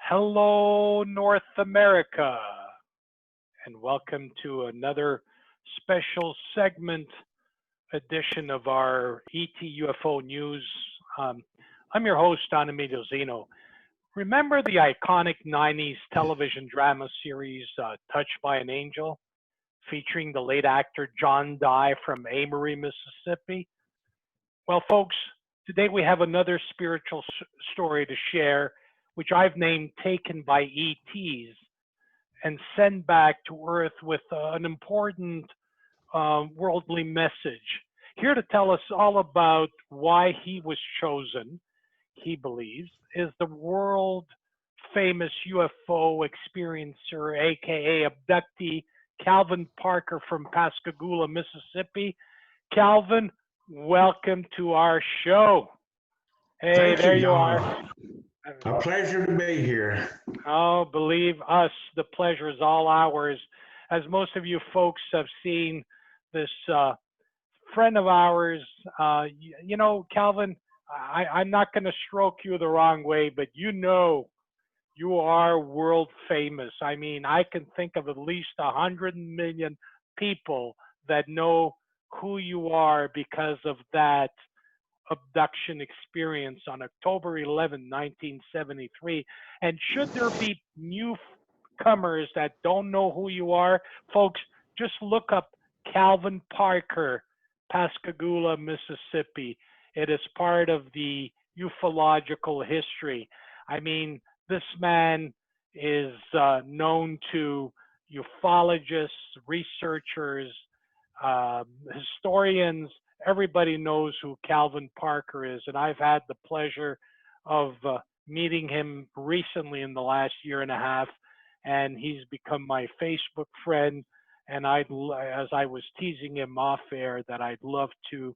Hello, North America, and welcome to another special segment edition of our ET UFO News. Um, I'm your host, Don Emilio Zeno. Remember the iconic 90s television drama series Touched by an Angel, featuring the late actor John Dye from Amory, Mississippi? Well, folks, today we have another spiritual story to share, which I've named Taken by ETs and Send Back to Earth with an important worldly message. Here to tell us all about why he was chosen, he believes, is the world famous UFO experiencer, aka abductee, Calvin Parker from Pascagoula, Mississippi. Calvin, welcome to our show. Hey, Thank there you, you are. Don. A pleasure to be here. Oh, believe us, the pleasure is all ours. As most of you folks have seen, this friend of ours, Calvin, I'm not going to stroke you the wrong way, but you are world famous. I mean, I can think of at least 100 million people that know who you are because of that abduction experience on October 11, 1973. And should there be newcomers that don't know who you are, folks, just look up Calvin Parker, Pascagoula, Mississippi. It is part of the ufological history. I mean, this man is known to ufologists, researchers, historians. Everybody knows who Calvin Parker is, and I've had the pleasure of meeting him recently in the last year and a half, and he's become my Facebook friend. And as I was teasing him off air, that I'd love to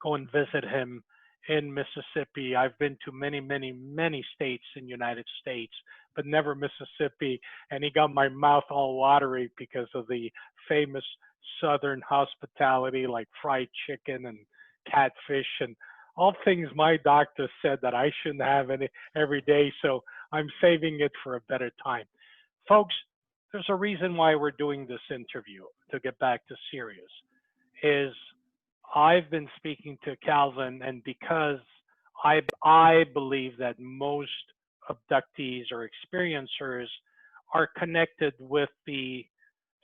go and visit him in Mississippi. I've been to many, many, many states in the United States, but never Mississippi. And he got my mouth all watery because of the famous Southern hospitality, like fried chicken and catfish and all things my doctor said that I shouldn't have any every day. So I'm saving it for a better time. Folks, there's a reason why we're doing this interview, to get back to serious, is I've been speaking to Calvin, and because I believe that most abductees or experiencers are connected with the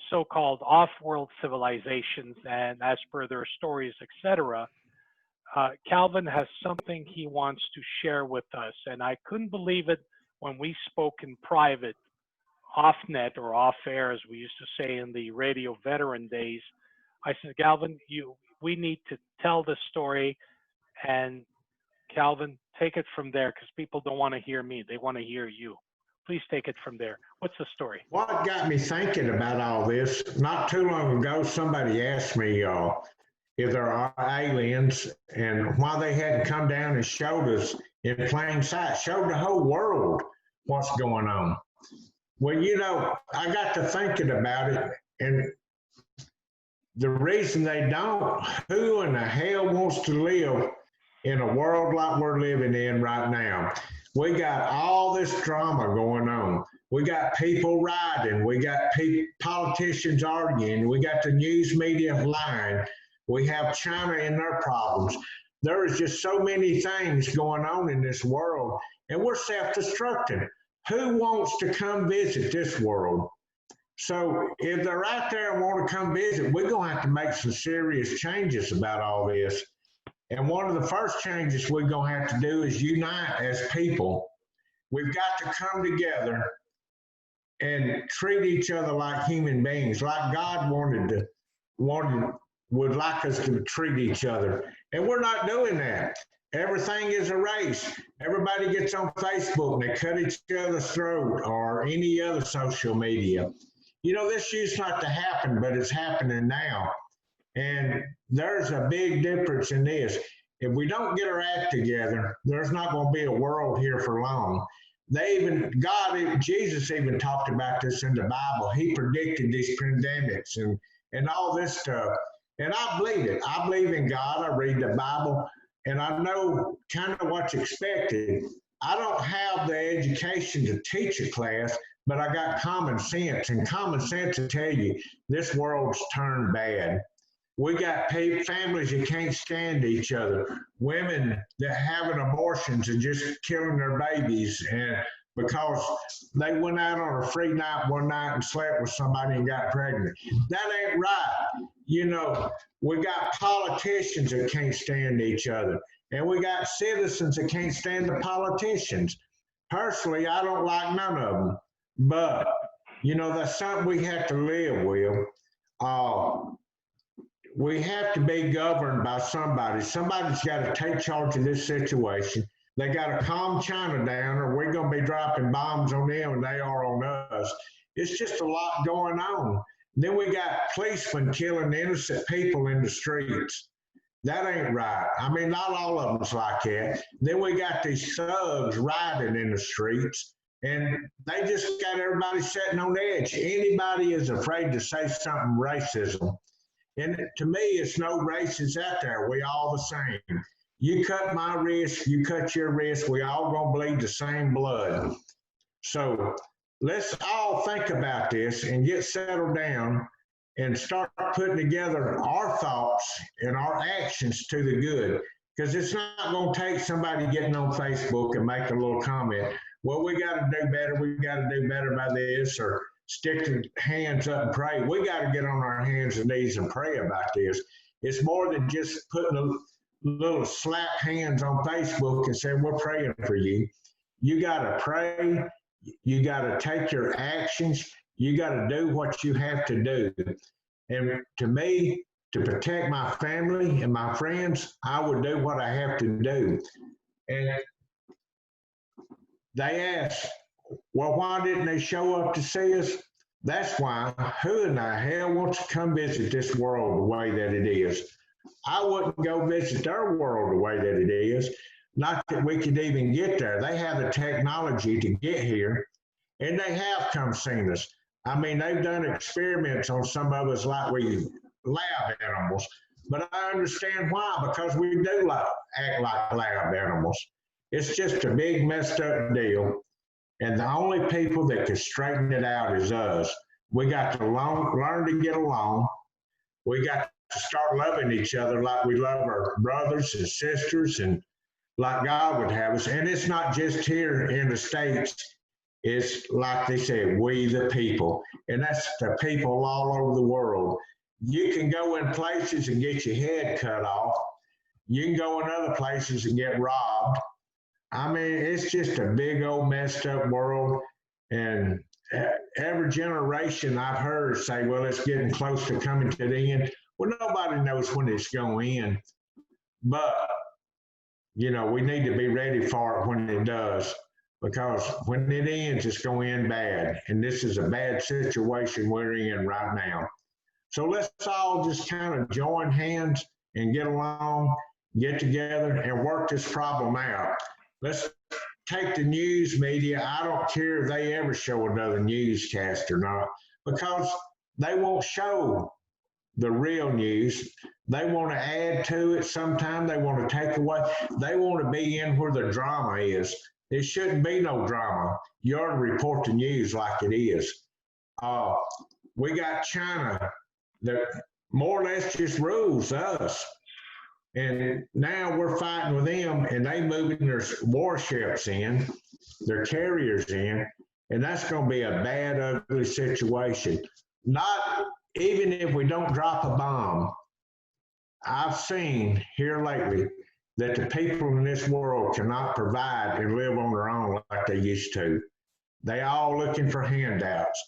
so-called off-world civilizations, and as per their stories, etc., Calvin has something he wants to share with us, and I couldn't believe it when we spoke in private, off-net or off-air, as we used to say in the radio veteran days. I said, Calvin, we need to tell this story, and Calvin, take it from there, because people don't want to hear me. They want to hear you. Please take it from there. What's the story? What got me thinking about all this, not too long ago, somebody asked me if there are aliens and why they hadn't come down and showed us in plain sight, showed the whole world what's going on. Well, I got to thinking about it, and the reason they don't, who in the hell wants to live in a world like we're living in right now? We got all this drama going on. We got people rioting. We got politicians arguing. We got the news media lying. We have China and their problems. There is just so many things going on in this world, and we're self-destructing. Who wants to come visit this world? So if they're out there and want to come visit, we're going to have to make some serious changes about all this. And one of the first changes we're going to have to do is unite as people. We've got to come together and treat each other like human beings, like God would like us to treat each other. And we're not doing that. Everything is a race. Everybody gets on Facebook and they cut each other's throat, or any other social media. This used not to happen, but it's happening now. And there's a big difference in this. If we don't get our act together, there's not going to be a world here for long. Jesus even talked about this in the Bible. He predicted these pandemics and all this stuff. And I believe it. I believe in God. I read the Bible, and I know kind of what's expected. I don't have the education to teach a class, but I got common sense, and common sense will tell you this world's turned bad. We got families that can't stand each other, women that having abortions and just killing their babies, and because they went out on a free night one night and slept with somebody and got pregnant. That ain't right. You know, we got politicians that can't stand each other, and we got citizens that can't stand the politicians. Personally, I don't like none of them, but you know, that's something we have to live with. Uh, we have to be governed by somebody. Somebody's got to take charge of this situation. They got to calm China down, or we're going to be dropping bombs on them and they are on us. It's just a lot going on. Then we got policemen killing innocent people in the streets. That ain't right. I mean, not all of them's like that. Then we got these thugs riding in the streets, and they just got everybody sitting on edge. Anybody is afraid to say something racism. And to me, it's no races out there. We all the same. You cut my wrist, you cut your wrist, we all gonna bleed the same blood. So let's all think about this and get settled down and start putting together our thoughts and our actions to the good. Because it's not going to take somebody getting on Facebook and make a little comment. Well, we got to do better. We got to do better by this, or stick the hands up and pray. We got to get on our hands and knees and pray about this. It's more than just putting a little slap hands on Facebook and saying, we're praying for you. You got to pray. You got to take your actions. You got to do what you have to do. And to me, to protect my family and my friends, I would do what I have to do. And they ask, well, why didn't they show up to see us? That's why. Who in the hell wants to come visit this world the way that it is? I wouldn't go visit their world the way that it is. Not that we could even get there. They have the technology to get here, and they have come seen us. I mean, they've done experiments on some of us like we lab animals, but I understand why, because we do act like lab animals. It's just a big messed up deal, and the only people that can straighten it out is us. We got to learn to get along. We got to start loving each other like we love our brothers and sisters, and like God would have us. And it's not just here in the States. It's like they said, we the people. And that's the people all over the world. You can go in places and get your head cut off. You can go in other places and get robbed. I mean, it's just a big old messed up world. And every generation I've heard say, well, it's getting close to coming to the end. Well, nobody knows when it's going to end. But, you know, we need to be ready for it when it does. Because when it ends, it's going to end bad. And this is a bad situation we're in right now. So let's all just kind of join hands and get along, get together, and work this problem out. Let's take the news media. I don't care if they ever show another newscast or not, because they won't show the real news. They want to add to it sometimes. They want to take away. They want to be in where the drama is. There shouldn't be no drama. You ought to report the news like it is. We got China that more or less just rules us. And now we're fighting with them, and they moving their warships in, their carriers in, and that's going to be a bad, ugly situation. Not even if we don't drop a bomb. I've seen here lately that the people in this world cannot provide and live on their own like they used to. They all looking for handouts.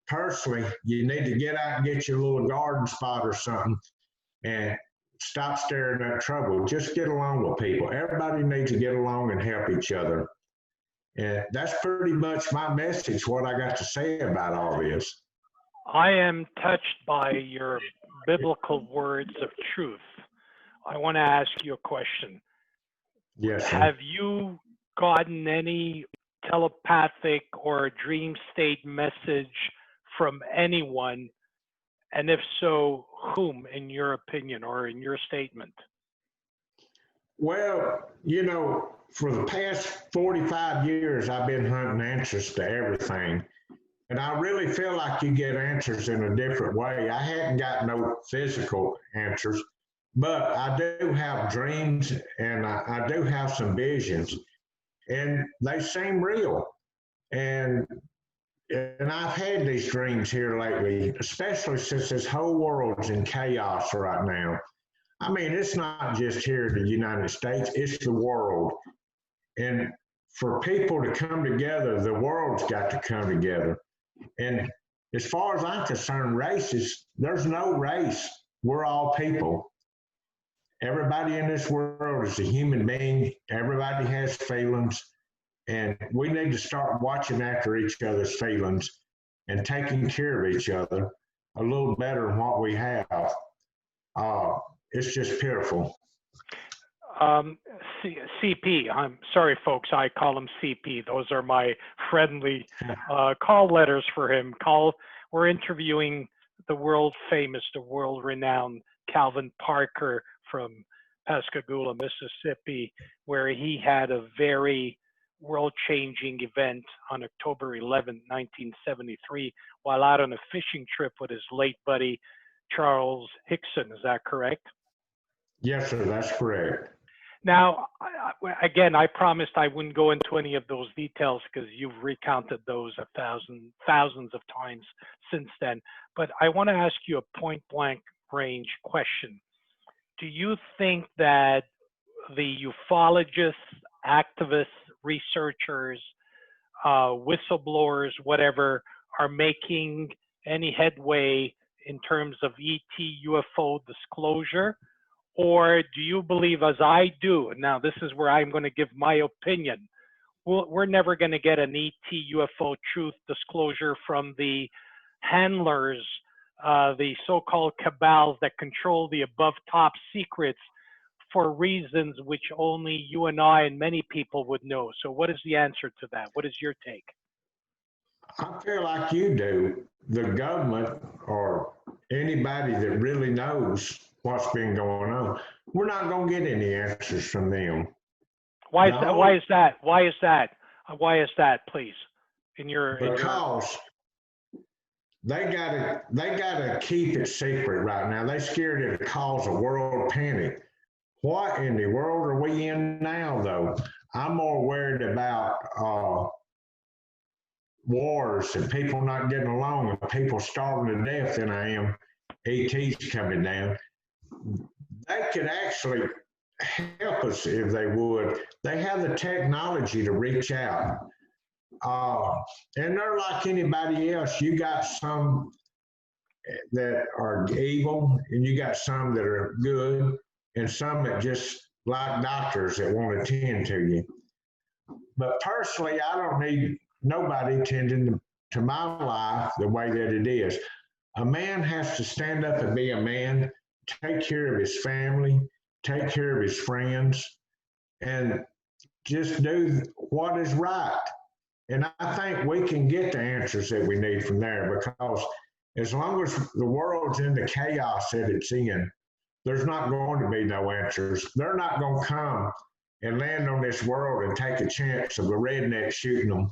Personally, you need to get out and get your little garden spot or something and stop staring at trouble. Just get along with people. Everybody needs to get along and help each other. And that's pretty much my message, what I got to say about all this. I am touched by your biblical words of truth. I want to ask you a question. Yes, sir. Have you gotten any telepathic or dream state message from anyone? And if so, whom, in your opinion or in your statement? Well, you know, for the past 45 years, I've been hunting answers to everything. And I really feel like you get answers in a different way. I hadn't got no physical answers, but I do have dreams and I do have some visions, and they seem real. And and I've had these dreams here lately, especially since this whole world's in chaos right now. I mean, it's not just here in the United States, it's the world. And for people to come together, the world's got to come together. And as far as I'm concerned, races, there's no race. We're all people. Everybody in this world is a human being. Everybody has feelings. And we need to start watching after each other's feelings and taking care of each other a little better than what we have. Uh, it's just pitiful. Um, CP, I'm sorry, folks, I call him CP. Those are my friendly call letters for him. We're interviewing the world famous, the world renowned Calvin Parker from Pascagoula, Mississippi, where he had a very world changing event on October 11, 1973, while out on a fishing trip with his late buddy, Charles Hickson. Is that correct? Yes, sir, that's correct. Now, again, I promised I wouldn't go into any of those details because you've recounted those thousands of times since then. But I want to ask you a point blank range question. Do you think that the ufologists, activists, researchers, whistleblowers, whatever, are making any headway in terms of ET UFO disclosure? Or do you believe, as I do, now this is where I'm going to give my opinion, we're never going to get an ET UFO truth disclosure from the handlers, the so-called cabals that control the above top secrets for reasons which only you and I and many people would know. So what is the answer to that? What is your take? I feel like you do. The government or anybody that really knows what's been going on, we're not going to get any answers from them. Why is that? Why is that? Why is that? Why is that, please? Because they gotta keep it secret right now. They scared it'll cause a world panic. What in the world are we in now, though? I'm more worried about wars and people not getting along and people starving to death than I am ETs coming down. They could actually help us if they would. They have the technology to reach out. And they're like anybody else. You got some that are evil, and you got some that are good, and some that just like doctors that won't attend to you. But personally, I don't need nobody tending to my life the way that it is. A man has to stand up and be a man, take care of his family, take care of his friends, and just do what is right. And I think we can get the answers that we need from there, because as long as the world's in the chaos that it's in, there's not going to be no answers. They're not going to come and land on this world and take a chance of a redneck shooting them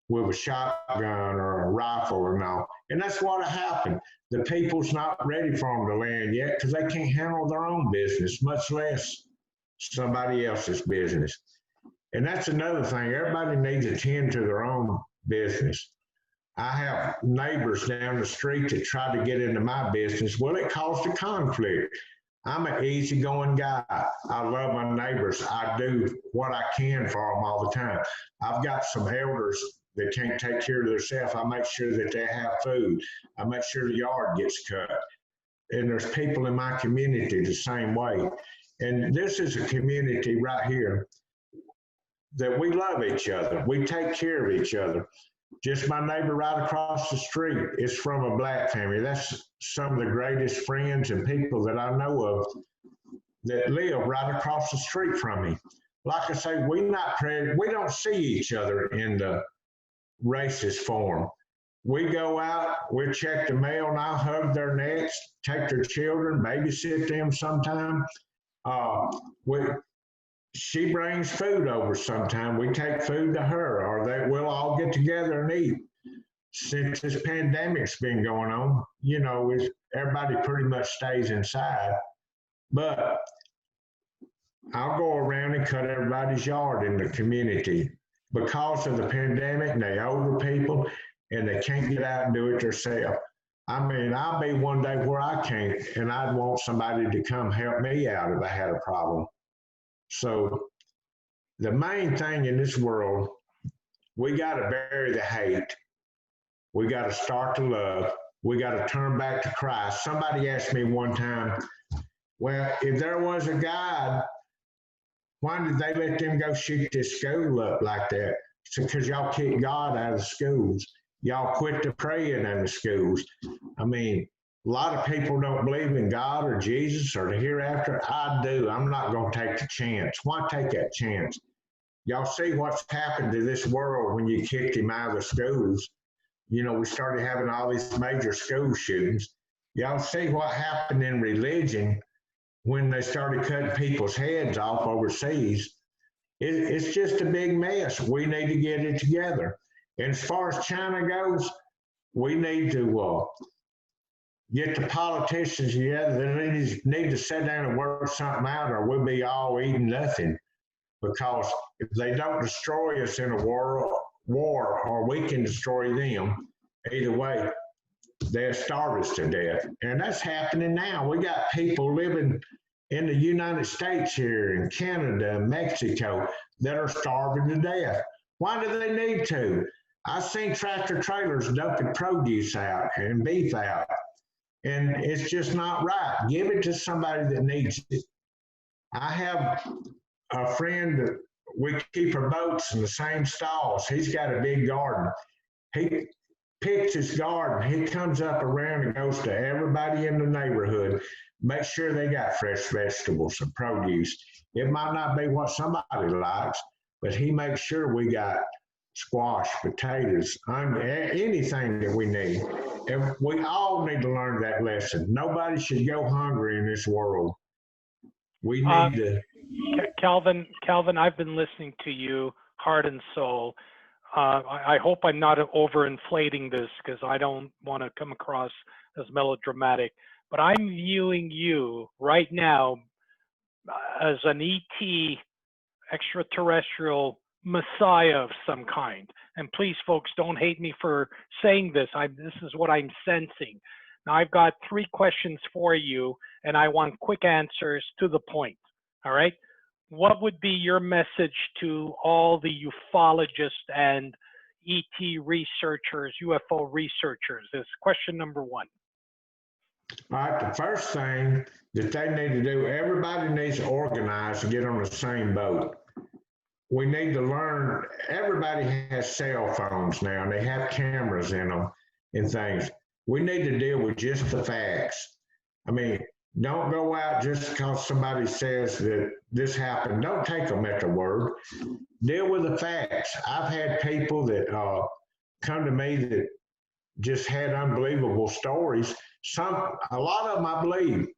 with a shotgun or a rifle or no. And that's what happened. The people's not ready for them to land yet because they can't handle their own business, much less somebody else's business. And that's another thing. Everybody needs to tend to their own business. I have neighbors down the street that try to get into my business. Well, it caused a conflict. I'm an easygoing guy. I love my neighbors. I do what I can for them all the time. I've got some elders that can't take care of themselves. I make sure that they have food. I make sure the yard gets cut. And there's people in my community the same way. And this is a community right here that we love each other. We take care of each other. Just my neighbor right across the street is from a black family. That's some of the greatest friends and people that I know of that live right across the street from me. Like I say, we don't see each other in the racist form. We go out, we check the mail, and I'll hug their necks, take their children, babysit them sometime. We she brings food over sometime. We take food to her, or we'll all get together and eat. Since this pandemic's been going on, everybody pretty much stays inside. But I'll go around and cut everybody's yard in the community because of the pandemic and the older people, and they can't get out and do it themselves. I mean, I'll be one day where I can't, and I'd want somebody to come help me out if I had a problem. So the main thing in this world, we got to bury the hate. We got to start to love. We got to turn back to Christ. Somebody asked me one time, well, if there was a God, why did they let them go shoot this school up like that? It's because y'all kicked God out of schools. Y'all quit the praying in the schools. I mean, a lot of people don't believe in God or Jesus or the hereafter. I do. I'm not going to take the chance. Why take that chance? Y'all see what's happened to this world when you kicked him out of the schools. We started having all these major school shootings. Y'all see what happened in religion when they started cutting people's heads off overseas. It's just a big mess. We need to get it together. And as far as China goes, we need to get the politicians together. They need to sit down and work something out, or we'll be all eating nothing. Because if they don't destroy us in a war, or we can destroy them, either way, they'll starve us to death. And that's happening now. We got people living in the United States here, in Canada, and Mexico, that are starving to death. Why do they need to? I've seen tractor trailers dumping produce out and beef out, and it's just not right. Give it to somebody that needs it. I have a friend that we keep our boats in the same stalls. He's got a big garden. He picks his garden. He comes up around and goes to everybody in the neighborhood, make sure they got fresh vegetables and produce. It might not be what somebody likes, but he makes sure we got squash, potatoes, anything that we need. And we all need to learn that lesson. Nobody should go hungry in this world. We need to. Calvin, I've been listening to you, heart and soul. I hope I'm not overinflating this because I don't want to come across as melodramatic, but I'm viewing you right now as an ET, extraterrestrial messiah of some kind. And please, folks, don't hate me for saying this. This is what I'm sensing. Now, I've got 3 questions for you, and I want quick answers to the point. All right? What would be your message to all the ufologists and ET researchers, UFO researchers? This is question number 1. All right, the first thing that they need to do, everybody needs to organize to get on the same boat. We need to learn, everybody has cell phones now, and they have cameras in them and things. We need to deal with just the facts. I mean, don't go out just because somebody says that this happened. Don't take them at the word. Deal with the facts. I've had people that come to me that just had unbelievable stories. A lot of them I believe.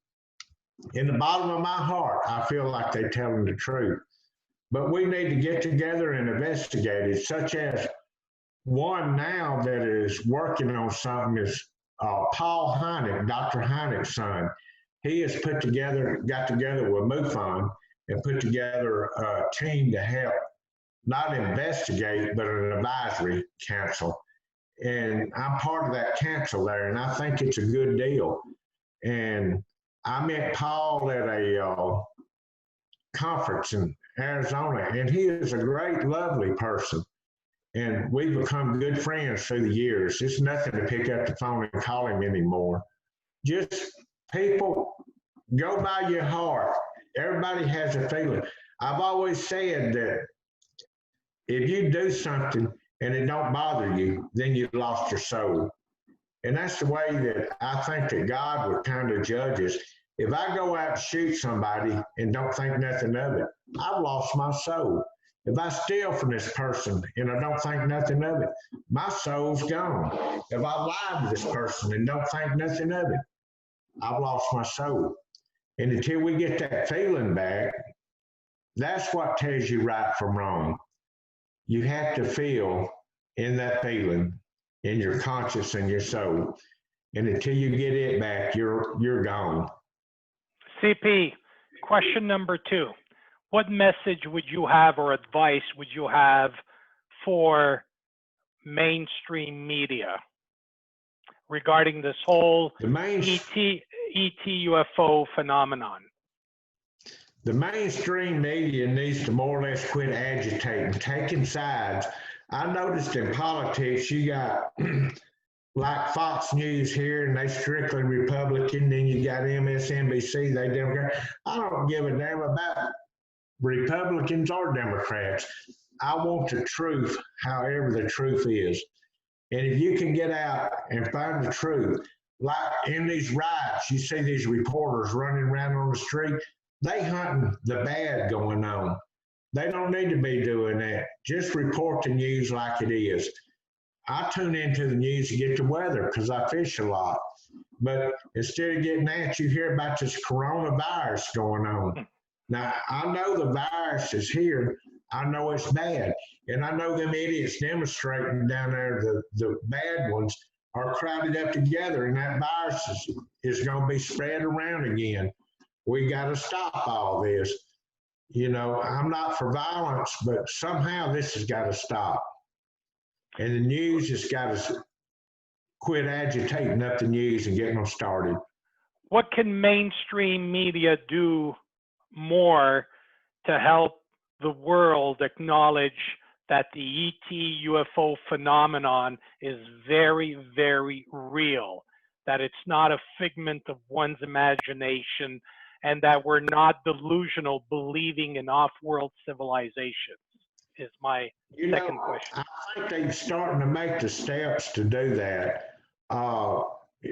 In the bottom of my heart, I feel like they're telling the truth. But we need to get together and investigate it, such as one now that is working on something is Paul Hynek, Dr. Hynek's son. He has got together with MUFON and put together a team to help not investigate, but an advisory council. And I'm part of that council there, and I think it's a good deal. And I met Paul at a conference in Arizona, and he is a great, lovely person. And we've become good friends through the years. It's nothing to pick up the phone and call him anymore. Just people, go by your heart. Everybody has a feeling. I've always said that if you do something and it don't bother you, then you lost your soul. And that's the way that I think that God would kind of judge us. If I go out and shoot somebody and don't think nothing of it, I've lost my soul. If I steal from this person and I don't think nothing of it, my soul's gone. If I lie to this person and don't think nothing of it, I've lost my soul. And until we get that feeling back, That's what tells you right from wrong. You have to feel in that feeling in your conscience and your soul. And until you get it back, you're gone. CP, question number 2. What message would you have or advice would you have for mainstream media regarding this whole The main ET UFO phenomenon? the mainstream media needs to more or less quit agitating, taking sides. I noticed in politics, you got like Fox News here, and they strictly Republican. Then you got MSNBC, they Democrat. I don't give a damn about Republicans or Democrats. I want the truth, however the truth is. And if you can get out and find the truth, like in these riots, you see these reporters running around on the street, they hunting the bad going on. They don't need to be doing that. Just report the news like it is. I tune into the news to get the weather because I fish a lot. But instead of getting that, you hear about this coronavirus going on. Now, I know the virus is here. I know it's bad. And I know them idiots demonstrating down there, the bad ones, are crowded up together, and that virus is going to be spread around again. We got to stop all this. You know, I'm not for violence, but somehow this has got to stop. And the news has got to quit agitating up the news and getting them started. What can mainstream media do more to help the world acknowledge that the ET UFO phenomenon is very, very real, that it's not a figment of one's imagination, and that we're not delusional believing in off-world civilizations, is my second question. I think they're starting to make the steps to do that.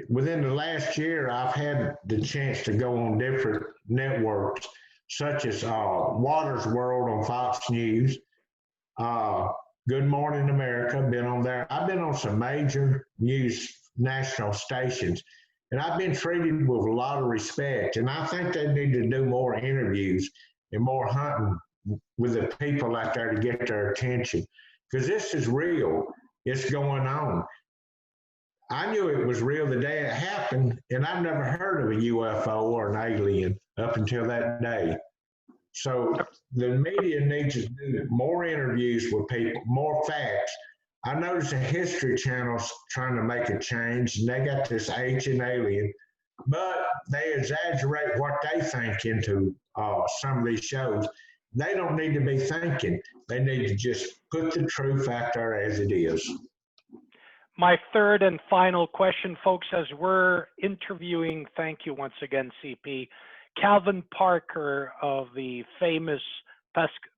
Within the last year, I've had the chance to go on different networks, such as Water's World on Fox News, Good Morning America, been on there. I've been on some major news national stations, and I've been treated with a lot of respect. And I think they need to do more interviews and more hunting with the people out there to get their attention, because this is real. It's going on. I knew it was real the day it happened, and I've never heard of a UFO or an alien up until that day. So the media needs to do more interviews with people, more facts. I noticed the History Channel's trying to make a change, and they got this ancient alien, but they exaggerate what they think into some of these shows. They don't need to be thinking. They need to just put the truth out there as it is. My third and final question, folks, as we're interviewing, thank you once again, CP, Calvin Parker of the famous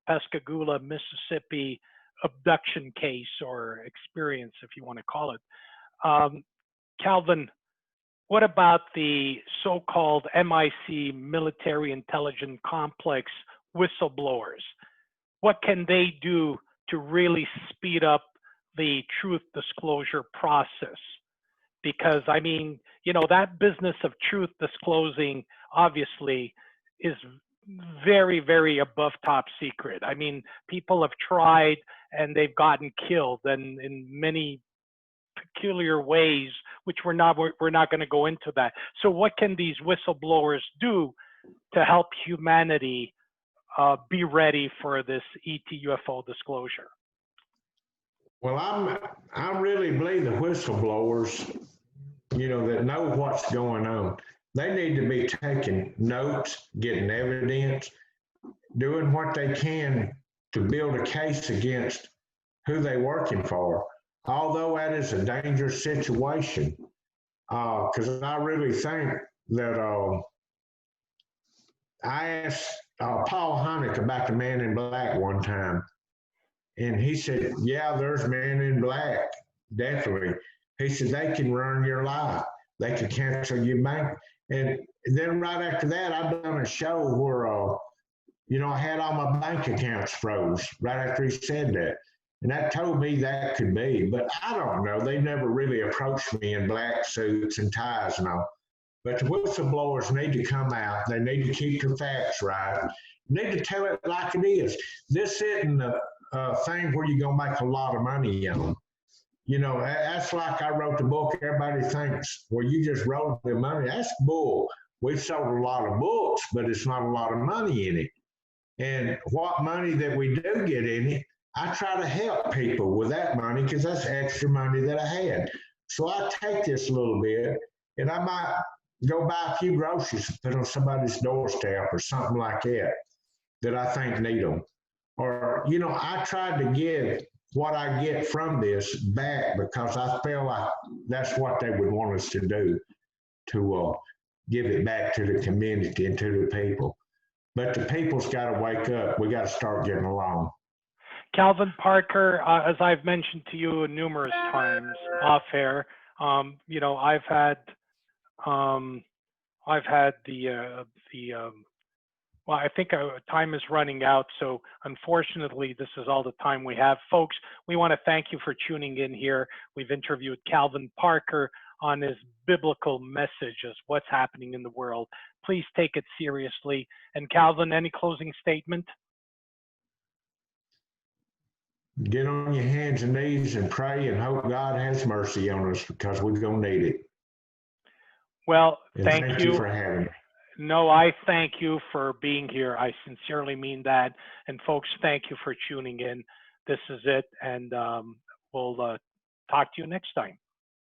Pascagoula, Mississippi abduction case or experience, if you want to call it. Calvin, what about the so-called MIC military intelligence complex whistleblowers? What can they do to really speed up the truth disclosure process? Because, I mean, you know, that business of truth disclosing obviously is very, very above top secret. I mean, people have tried and they've gotten killed, and in many peculiar ways, which we're not going to go into that. So what can these whistleblowers do to help humanity be ready for this ET UFO disclosure? Well, I really believe the whistleblowers, you know, that know what's going on. They need to be taking notes, getting evidence, doing what they can to build a case against who they're working for. Although that is a dangerous situation, because I really think that I asked Paul Hynek about the Man in Black one time, and he said, yeah, there's Men in Black, definitely. He said, they can run your life. They can cancel your bank. And then right after that, I've done a show where, you know, I had all my bank accounts froze right after he said that. And that told me that could be, but I don't know. They never really approached me in black suits and ties and all. But the whistleblowers need to come out. They need to keep the facts right. Need to tell it like it is. This isn't a thing where you're gonna make a lot of money on. You know, that's like I wrote the book. Everybody thinks, well, you just wrote the money. That's bull. We've sold a lot of books, but it's not a lot of money in it. And what money that we do get in it, I try to help people with that money because that's extra money that I had. So I take this little bit and I might go buy a few groceries and put on somebody's doorstep or something like that that I think need them. Or, you know, I tried to give what I get from this back because I feel like that's what they would want us to do, to give it back to the community and to the people. But the people's got to wake up. We got to start getting along. Calvin Parker, as I've mentioned to you numerous times off air, you know, um, I've had well, I think time is running out, so unfortunately, this is all the time we have. Folks, we want to thank you for tuning in here. We've interviewed Calvin Parker on his biblical message as what's happening in the world. Please take it seriously. And Calvin, any closing statement? Get on your hands and knees and pray and hope God has mercy on us because we're going to need it. Well, And thank you you for having me. No, I thank you for being here. I sincerely mean that. And folks, thank you for tuning in. This is it. And we'll talk to you next time.